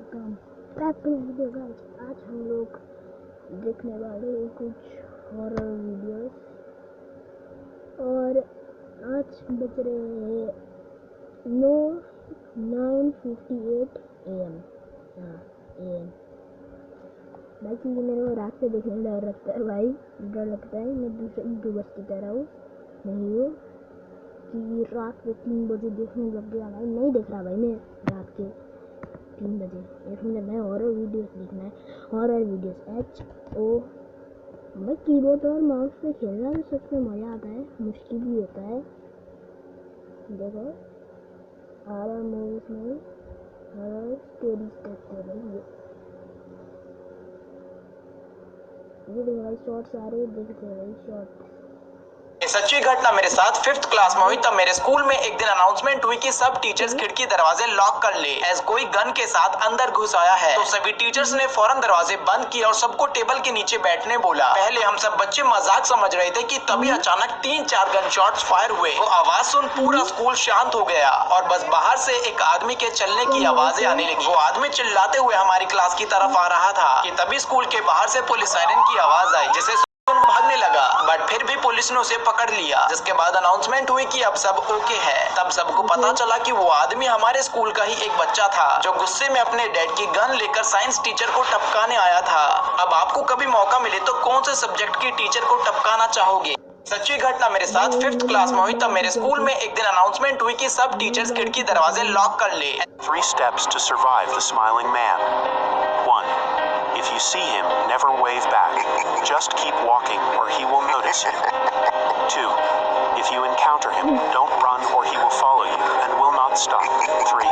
Welcome back to video guys. आज हम लोग देखने वाले हैं कुछ हॉरर वीडियोस और आज बज रहे हैं 9:58 AM। भाई क्योंकि मेरे को रात से देखने में डर लगता है भाई, डर लगता है मैं दूसरे यूट्यूबर्स की तरह हूँ नहीं हूँ कि रात के 3 बजे देखने लग गया। भाई नहीं देख रहा भाई मैं रात के 3 बजे। एक मिनट में हॉरर वीडियोस देखना है, हॉरर वीडियोस HO। भाई कीबोर्ड और माउस से खेलना तो सच में मज़ा आता है, मुश्किल भी होता है। देखो हॉरर मूवीज में हॉरर स्टोरीज देखते हैं। ये देखो भाई शॉर्ट्स आ रहे हैं, देखते हैं भाई शॉर्ट्स। सच्ची घटना मेरे साथ 5th क्लास में हुई। तब मेरे स्कूल में एक दिन अनाउंसमेंट हुई कि सब टीचर्स खिड़की दरवाजे लॉक कर ले, एज कोई गन के साथ अंदर घुस आया है। तो सभी टीचर्स ने फौरन दरवाजे बंद किए और सबको टेबल के नीचे बैठने बोला। पहले हम सब बच्चे मजाक समझ रहे थे कि तभी अचानक 3-4 गन शॉट्स फायर हुए। वो आवाज सुन पूरा स्कूल शांत हो गया और बस बाहर से एक आदमी के चलने की आवाजें आने लगी। वो आदमी चिल्लाते हुए हमारी क्लास की तरफ आ रहा था कि तभी स्कूल के बाहर से पुलिस सायरन की आवाज आई, जिसे भागने लगा, बट फिर भी पुलिस ने उसे पकड़ लिया। जिसके बाद अनाउंसमेंट हुई कि अब सब ओके है। तब सबको पता चला कि वो आदमी हमारे स्कूल का ही एक बच्चा था जो गुस्से में अपने डैड की गन लेकर साइंस टीचर को टपकाने आया था। अब आपको कभी मौका मिले तो कौन से सब्जेक्ट की टीचर को टपकाना चाहोगे? सच्ची घटना मेरे साथ 5th क्लास में हुई। तब मेरे स्कूल में एक दिन अनाउंसमेंट हुई कि सब टीचर्स खिड़की दरवाजे लॉक कर ले। 3 steps to survive the smiling man. 1. If you see him, never wave back. Just keep walking or he will notice you. 2. If you encounter him, don't run or he will follow you and will not stop. 3.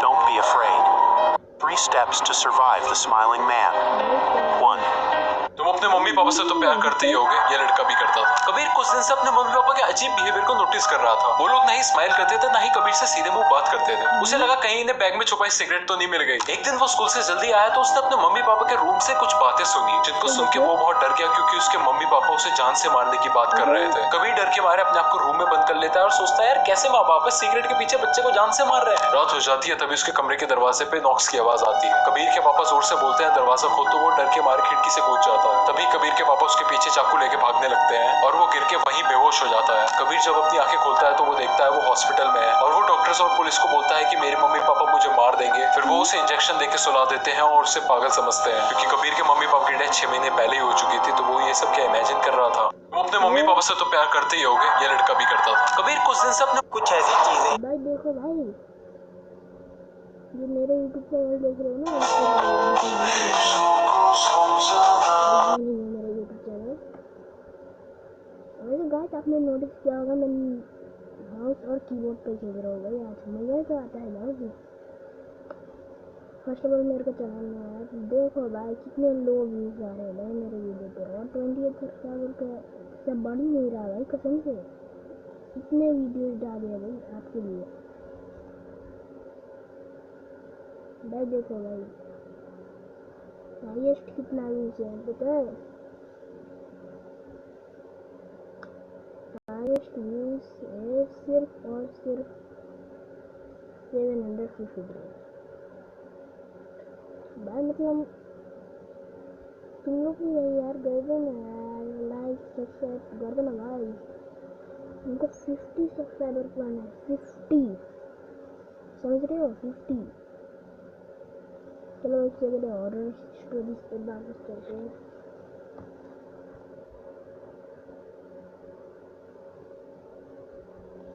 Don't be afraid. 3 steps to survive the smiling man. 1. तुम अपने mummy papa से तो प्यार करते ही होगे, ये लड़का भी करता था। कबीर कुछ दिन से अपने मम्मी पापा के अजीब बिहेवियर को नोटिस कर रहा था। वो लोग नहीं स्माइल करते थे, ना ही कबीर से सीधे मुंह बात करते थे। उसे लगा कहीं इन्हें बैग में छुपाई सिगरेट तो नहीं मिल गई। एक दिन वो स्कूल से जल्दी आया तो उसने अपने मम्मी पापा के रूम से कुछ बातें सुनी, जिनको सुन के वो बहुत डर गया क्योंकि उसके मम्मी पापा उसे जान से मारने की बात कर रहे थे। कबीर डर के मारे अपने आप को रूम में बंद कर लेता है और सोचता है यार कैसे माँ बाप सिगरेट के पीछे बच्चे को जान से मार रहे हैं। रात हो जाती है, तभी उसके कमरे के दरवाजे पे नॉक्स की आवाज आती है। कबीर के पापा जोर से बोलते हैं दरवाजा खोल, तो वो डर के मारे खिड़की से कूद जाता है। तभी कबीर के पापा उसके पीछे चाकू लेके भागने लगते हैं और वो गिर के वहीं बेहोश हो जाता है। कबीर जब अपनी आंखें खोलता है तो वो देखता है वो हॉस्पिटल में है और वो डॉक्टर्स और पुलिस को बोलता है कि मेरे मम्मी पापा मुझे मार देंगे। फिर वो उसे इंजेक्शन देके सुला देते हैं और उसे पागल समझते हैं क्योंकि कबीर के मम्मी पापा की डेथ 6 महीने पहले ही हो चुकी थी। तो वो ये सब क्या इमेजिन कर रहा था। वो अपने मम्मी पापा से तो प्यार करते ही होगे, ये लड़का भी करता था। कबीर कुछ दिन से अपने कुछ ऐसी चीजें। भाई देखो भाई, ये मेरे यूट्यूब चैनल देख रहे हो ना, मेरा यूट्यूब चैनल। वैसे गाइस आपने नोटिस किया होगा मैं माउस और कीबोर्ड पे खेल रहा हूँ भाई। आज मज़ा तो आता है भाई। फर्स्ट ऑफ ऑल मेरे को चलाना है। देखो भाई कितने लो व्यूज आ रहे हैं भाई मेरे वीडियो पर, और 28 सब्सक्राइबर का सब बढ़ ही नहीं रहा भाई कसम से। कितने वीडियोस डाले हैं भाई आपके लिए भाई। देखो भाई हाईएस्ट कितना व्यूज है पता है? हाईएस्ट व्यूज है सिर्फ और सिर्फ 753 भाई। मतलब तुम लोग भी यार गए थे ना यार, लाइक सब्सक्राइब कर देना भाई। उनको 50 सब्सक्राइबर करना है, 50 समझ रहे हो, 50। चलो इससे पहले हॉरर स्टोरीज पे बात करते हैं।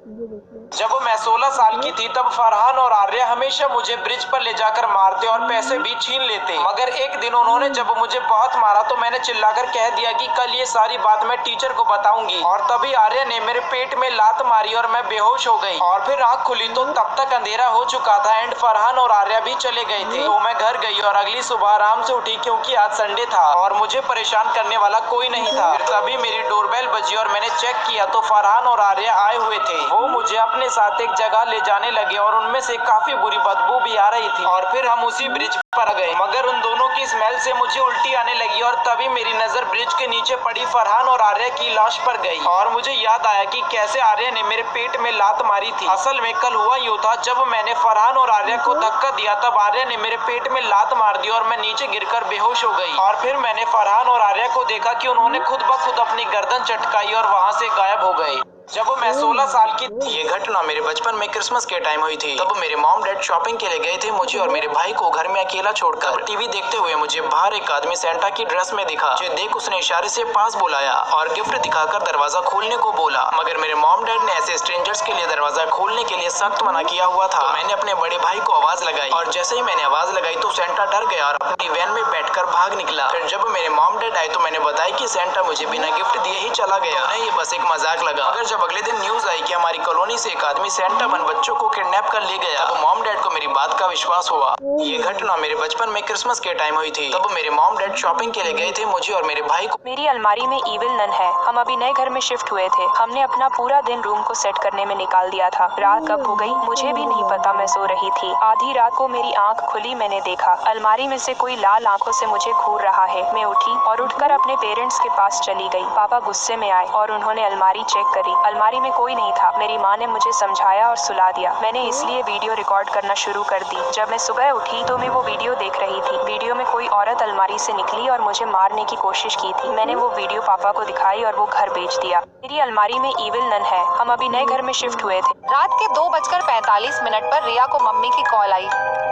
जब मैं 16 साल की थी तब फरहान और आर्य हमेशा मुझे ब्रिज पर ले जाकर मारते और पैसे भी छीन लेते। मगर एक दिन उन्होंने जब मुझे बहुत मारा तो मैंने चिल्लाकर कह दिया कि कल ये सारी बात मैं टीचर को बताऊंगी। और तभी आर्य ने मेरे पेट में लात मारी और मैं बेहोश हो गई। और फिर आँख खुली तो तब तक अंधेरा हो चुका था एंड फरहान और आर्य भी चले गए थे। तो मैं घर गई और अगली सुबह आराम से उठी क्योंकि आज संडे था और मुझे परेशान करने वाला कोई नहीं था। फिर तभी मेरी डोरबेल बजी और मैंने चेक किया तो फरहान और आर्य आए हुए थे। वो वो मुझे अपने साथ एक जगह ले जाने लगे और उनमें से काफी बुरी बदबू भी आ रही थी और फिर हम उसी ब्रिज पर गए, मगर उन दोनों की स्मेल से मुझे उल्टी आने लगी और तभी मेरी नजर ब्रिज के नीचे पड़ी फरहान और आर्या की लाश पर गई और मुझे याद आया कि कैसे आर्या ने मेरे पेट में लात मारी थी। असल में कल हुआ यूं था, जब मैंने फरहान और आर्या को धक्का दिया तब आर्या ने मेरे पेट में लात मार दी और मैं नीचे गिरकर बेहोश हो गई और फिर मैंने फरहान और आर्या को देखा कि उन्होंने खुद ब खुद अपनी गर्दन चटकाई और वहाँ से गायब हो गए। जब मैं 16 साल की थी, ये घटना मेरे बचपन में क्रिसमस के टाइम हुई थी। तब मेरे मॉम डैड शॉपिंग के लिए गए थे, मुझे और मेरे भाई को घर में अकेला छोड़कर। टीवी देखते हुए मुझे बाहर एक आदमी सेंटा की ड्रेस में दिखा, जो देख उसने इशारे से पास बुलाया और गिफ्ट दिखाकर दरवाजा खोलने को बोला, मगर मेरे मॉम डैड ने ऐसे स्ट्रेंजर्स के लिए दरवाजा खोलने के लिए सख्त मना किया हुआ था। तो मैंने अपने बड़े भाई को आवाज लगाई और जैसे ही मैंने आवाज लगाई तो सेंटा डर गया और अपनी वैन में बैठकर भाग निकला। फिर जब मेरे मॉम डैड आए तो मैंने बताया कि सेंटा मुझे बिना गिफ्ट दिए ही चला गया। उन्हें ये बस एक मजाक लगा, मगर जब अगले दिन न्यूज कि हमारी कॉलोनी से एक आदमी सेंटा बन बच्चों को किडनैप कर ले गया, तो मॉम डैड को मेरी बात का विश्वास हुआ। ये घटना मेरे बचपन में क्रिसमस के टाइम हुई थी। तब मेरे मॉम डैड शॉपिंग के लिए गए थे, मुझे और मेरे भाई को। मेरी अलमारी में ईविल नन है। हम अभी नए घर में शिफ्ट हुए थे। हमने अपना पूरा दिन रूम को सेट करने में निकाल दिया था। रात कब हो गई मुझे भी नहीं पता, मैं सो रही थी। आधी रात को मेरी आंख खुली, मैंने देखा अलमारी में से कोई लाल आंखों से मुझे घूर रहा है। मैं उठी और उठकर अपने पेरेंट्स के पास चली गई। पापा गुस्से में आए और उन्होंने अलमारी चेक करी। अलमारी में कोई नहीं था। मेरी माँ ने मुझे समझाया और सुला दिया। मैंने इसलिए वीडियो रिकॉर्ड करना शुरू कर दी। जब मैं सुबह उठी तो मैं वो वीडियो देख रही थी। वीडियो में कोई औरत अलमारी से निकली और मुझे मारने की कोशिश की थी। मैंने वो वीडियो पापा को दिखाई और वो घर बेच दिया। मेरी अलमारी में ईविल नन है। हम अभी नए घर में शिफ्ट हुए थे। रात के 2:45 पर रिया को मम्मी की कॉल आई।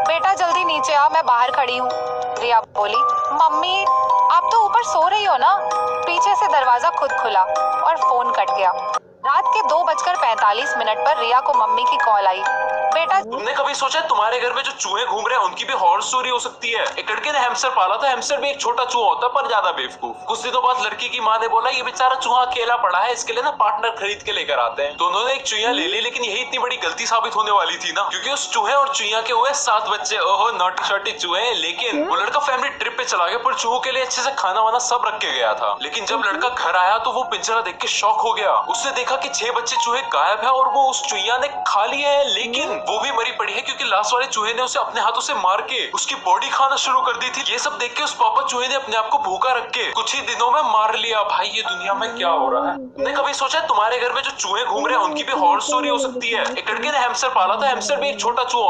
बेटा जल्दी नीचे आ, मैं बाहर खड़ी हूँ। रिया बोली, मम्मी आप तो ऊपर सो रही हो ना। पीछे से दरवाजा खुद खुला और फोन कट गया। रात के 2:45 पर रिया को मम्मी की कॉल आई। बेटा तुमने कभी सोचा तुम्हारे घर में जो चूहे घूम रहे हैं उनकी भी हॉरर स्टोरी हो सकती है? एक लड़के ने हैमस्टर पाला था। हैमस्टर भी एक छोटा चूहा होता है पर ज्यादा बेवकूफ। कुछ दिनों बाद लड़की की माँ ने बोला ये बेचारा चूहा अकेला पड़ा है, इसके लिए ना पार्टनर खरीद के लेकर आते हैं। तो उन्होंने एक चूहा ले ली, लेकिन यही इतनी बड़ी गलती साबित होने वाली थी ना, क्योंकि उस चूहे और चूहा के हुए 7 बच्चे। ओहो नॉटी शॉटी चूहे। लेकिन वो लड़का फैमिली ट्रिप पे चला गया, पर चूहों के लिए अच्छे से खाना वाना सब रख के गया था। लेकिन जब लड़का घर आया तो वो पिंजरा देख के शॉक हो गया। उसने देखा कि 6 बच्चे चूहे गायब है और वो उस चूहिया ने खा लिए है, लेकिन वो भी मरी पड़ी है क्योंकि लास्ट वाले चूहे ने उसे अपने हाथों से मार के उसकी बॉडी खाना शुरू कर दी थी। ये सब देख के उस पापा चूहे ने अपने आप को भूखा रख के कुछ ही दिनों में मार लिया। भाई ये दुनिया में क्या हो रहा है? तुमने कभी सोचा तुम्हारे घर में जो चूहे घूम रहे हैं उनकी भी हॉरर स्टोरी हो सकती है? एक लड़के ने हैमस्टर पाला था। हैमस्टर भी एक छोटा चूहा